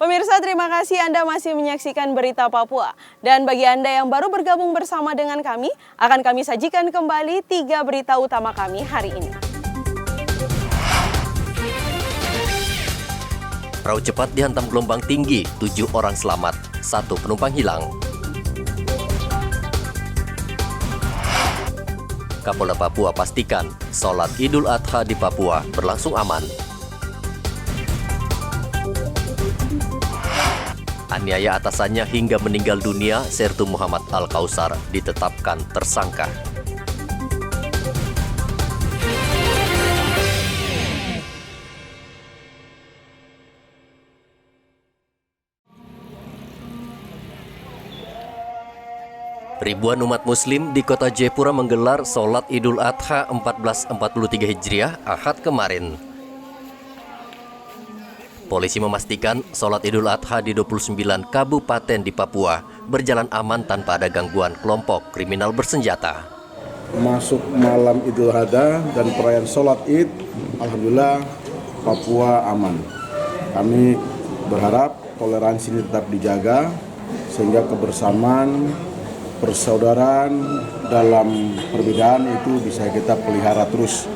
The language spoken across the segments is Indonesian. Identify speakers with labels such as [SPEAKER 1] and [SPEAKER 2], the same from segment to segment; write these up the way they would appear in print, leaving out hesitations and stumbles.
[SPEAKER 1] Pemirsa, terima kasih Anda masih menyaksikan Berita Papua. Dan bagi Anda yang baru bergabung bersama dengan kami, akan kami sajikan kembali 3 berita utama kami hari ini.
[SPEAKER 2] Perahu cepat dihantam gelombang tinggi, 7 orang selamat, 1 penumpang hilang. Kapolda Papua pastikan sholat Idul Adha di Papua berlangsung aman. Aniaya atasannya hingga meninggal dunia, Sertu Muhammad Al-Kausar ditetapkan tersangka. Ribuan umat muslim di kota Jayapura menggelar sholat Idul Adha 1443 Hijriah Ahad kemarin. Polisi memastikan sholat Idul Adha di 29 kabupaten di Papua berjalan aman tanpa ada gangguan kelompok kriminal bersenjata.
[SPEAKER 3] Masuk malam Idul Adha dan perayaan sholat Id, alhamdulillah Papua aman. Kami berharap toleransi ini tetap dijaga sehingga kebersamaan, persaudaraan dalam perbedaan itu bisa kita pelihara terus.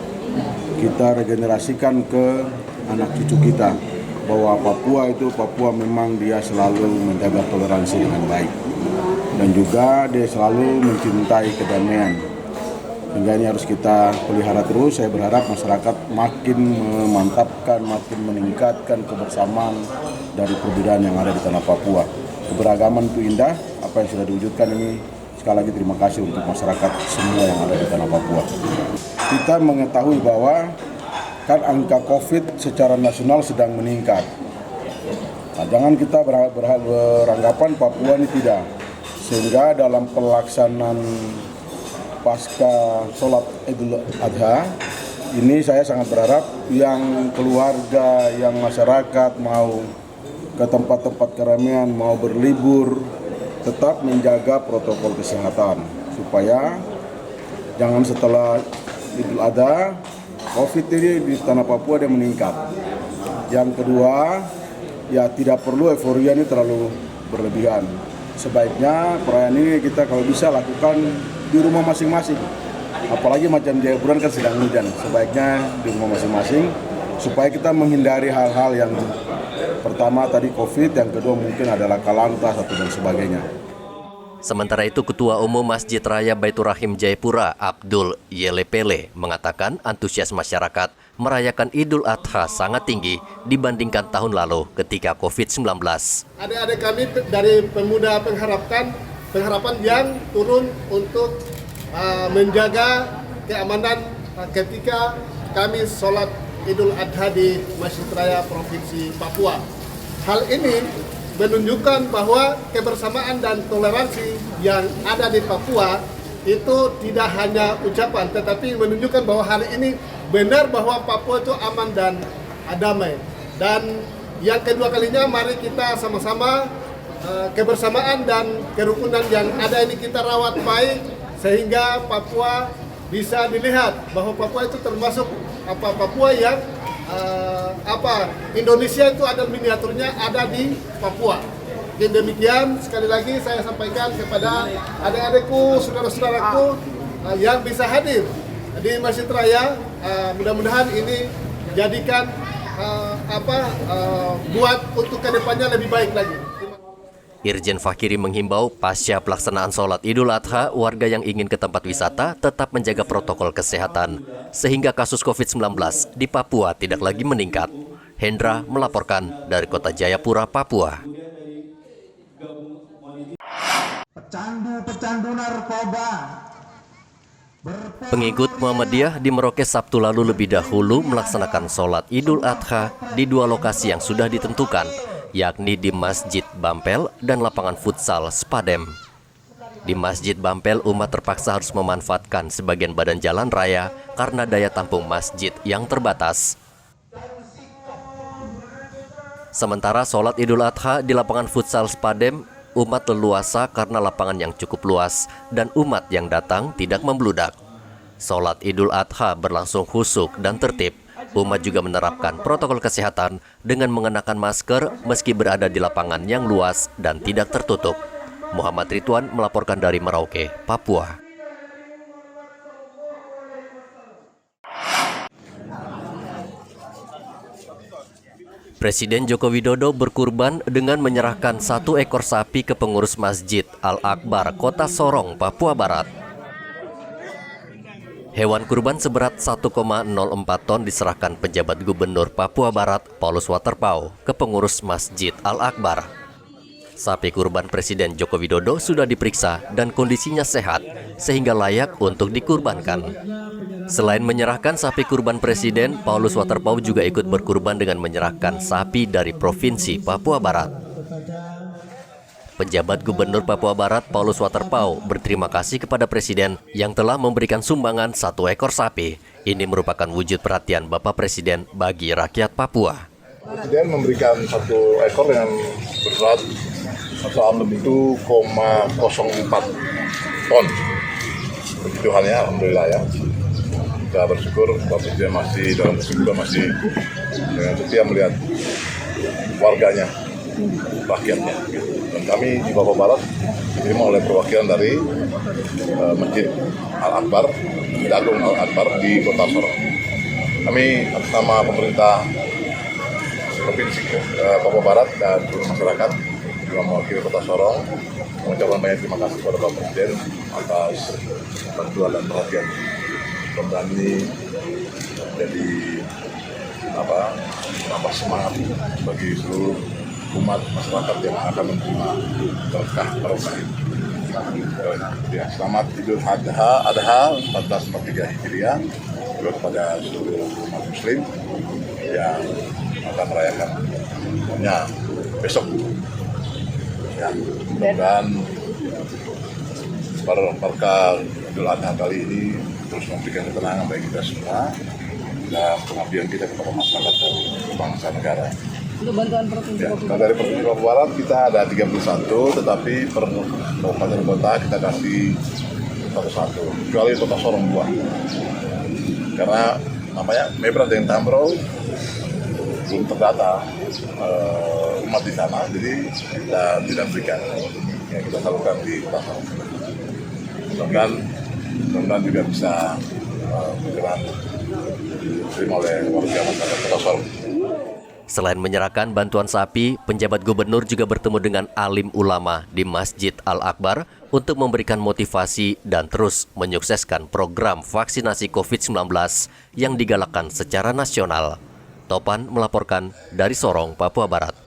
[SPEAKER 3] Kita regenerasikan ke anak cucu kita bahwa Papua memang dia selalu menjaga toleransi dengan baik dan juga dia selalu mencintai kedamaian. Sehingga ini harus kita pelihara terus. Saya berharap masyarakat makin memantapkan, makin meningkatkan kebersamaan dari perbedaan yang ada di tanah Papua. Keberagaman itu indah, apa yang sudah diwujudkan ini sekali lagi terima kasih untuk masyarakat semua yang ada di tanah Papua. Kita mengetahui bahwa kan angka COVID secara nasional sedang meningkat. Nah, jangan kita beranggapan Papua ini tidak. Sehingga dalam pelaksanaan pasca sholat Idul Adha, ini saya sangat berharap yang keluarga, yang masyarakat mau ke tempat-tempat keramaian, mau berlibur, tetap menjaga protokol kesehatan. Supaya jangan setelah Idul Adha, COVID ini di tanah Papua dia meningkat. Yang kedua, ya tidak perlu euforia ini terlalu berlebihan. Sebaiknya perayaan ini kita kalau bisa lakukan di rumah masing-masing. Apalagi macam Jayapura kan sedang hujan. Sebaiknya di rumah masing-masing supaya kita menghindari hal-hal yang pertama tadi COVID, yang kedua mungkin adalah kalanta satu dan sebagainya.
[SPEAKER 2] Sementara itu, Ketua Umum Masjid Raya Baitur Rahim Jayapura, Abdul Yelepele, mengatakan antusias masyarakat merayakan Idul Adha sangat tinggi dibandingkan tahun lalu ketika COVID-19.
[SPEAKER 4] Adik-adik kami dari pemuda pengharapan yang turun untuk menjaga keamanan ketika kami sholat Idul Adha di Masjid Raya Provinsi Papua. Hal ini menunjukkan bahwa kebersamaan dan toleransi yang ada di Papua itu tidak hanya ucapan, tetapi menunjukkan bahwa hari ini benar bahwa Papua itu aman dan damai. Dan yang kedua kalinya, mari kita sama-sama kebersamaan dan kerukunan yang ada ini kita rawat baik sehingga Papua bisa dilihat bahwa Papua itu termasuk Papua yang Indonesia itu ada miniaturnya ada di Papua. Demikian sekali lagi saya sampaikan kepada adik-adikku, saudara-saudaraku yang bisa hadir di Masjid Raya. Mudah-mudahan ini jadikan buat untuk kedepannya lebih baik lagi.
[SPEAKER 2] Irjen Fakiri menghimbau pasca pelaksanaan sholat Idul Adha, warga yang ingin ke tempat wisata tetap menjaga protokol kesehatan, sehingga kasus COVID-19 di Papua tidak lagi meningkat. Hendra melaporkan dari kota Jayapura, Papua.
[SPEAKER 5] Pecandu narkoba.
[SPEAKER 2] Pengikut Muhammadiyah di Merauke Sabtu lalu lebih dahulu melaksanakan sholat Idul Adha di 2 lokasi yang sudah ditentukan, yakni di Masjid Bampel dan lapangan futsal Spadem. Di Masjid Bampel, umat terpaksa harus memanfaatkan sebagian badan jalan raya karena daya tampung masjid yang terbatas. Sementara sholat Idul Adha di lapangan futsal Spadem, umat leluasa karena lapangan yang cukup luas dan umat yang datang tidak membludak. Sholat Idul Adha berlangsung khusyuk dan tertib. Umat juga menerapkan protokol kesehatan dengan mengenakan masker meski berada di lapangan yang luas dan tidak tertutup. Muhammad Ridwan melaporkan dari Merauke, Papua. Presiden Joko Widodo berkurban dengan menyerahkan 1 ekor sapi ke pengurus Masjid Al-Akbar, Kota Sorong, Papua Barat. Hewan kurban seberat 1,04 ton diserahkan penjabat Gubernur Papua Barat, Paulus Waterpauw, ke pengurus Masjid Al-Akbar. Sapi kurban Presiden Joko Widodo sudah diperiksa dan kondisinya sehat, sehingga layak untuk dikurbankan. Selain menyerahkan sapi kurban Presiden, Paulus Waterpauw juga ikut berkurban dengan menyerahkan sapi dari Provinsi Papua Barat. Penjabat Gubernur Papua Barat, Paulus Waterpauw, berterima kasih kepada Presiden yang telah memberikan sumbangan 1 ekor sapi. Ini merupakan wujud perhatian Bapak Presiden bagi rakyat Papua.
[SPEAKER 5] Presiden memberikan 1 ekor dengan berat 1,04 ton. Begitu halnya, alhamdulillah ya. Kita bersyukur Bapak Presiden masih dalam juga masih dengan setia melihat warganya, rakyatnya. Dan kami di Papua Barat diterima oleh perwakilan dari Masjid Al-Akbar, Agung Al-Akbar di Kota Sorong. Kami atas nama pemerintah Provinsi Papua Barat dan seluruh masyarakat juga mewakili Kota Sorong mengucapkan banyak terima kasih kepada Bapak Presiden atas bantuan dan perhatian. Mudah-mudahan ini jadi tambah semangat bagi seluruh umat masyarakat yang akan menerima berkah ini. Ya, selamat Idul Adha 1443 Hijriah juga kepada seluruh umat Muslim yang akan merayakannya besok. Ya, mudah-mudahan berkah Idul Adha kali ini terus memberikan ketenangan bagi kita semua dan pengabdian kita kepada masyarakat dan bangsa negara.
[SPEAKER 6] Untuk bantuan Provinsi Papua
[SPEAKER 5] Barat. Dari Provinsi Papua Barat kita ada 31, tetapi per kabupaten kota kita kasih 1, kecuali Kota Sorong 2. Karena Mebra dan Tambro belum terdata umat di sana, jadi kita tidak berikan yang kita lakukan di Kota Sorong. Mudah-mudahan juga bisa berjalan diterima oleh warga masyarakat Kota Sorong.
[SPEAKER 2] Selain menyerahkan bantuan sapi, penjabat gubernur juga bertemu dengan alim ulama di Masjid Al-Akbar untuk memberikan motivasi dan terus menyukseskan program vaksinasi COVID-19 yang digalakkan secara nasional. Topan melaporkan dari Sorong, Papua Barat.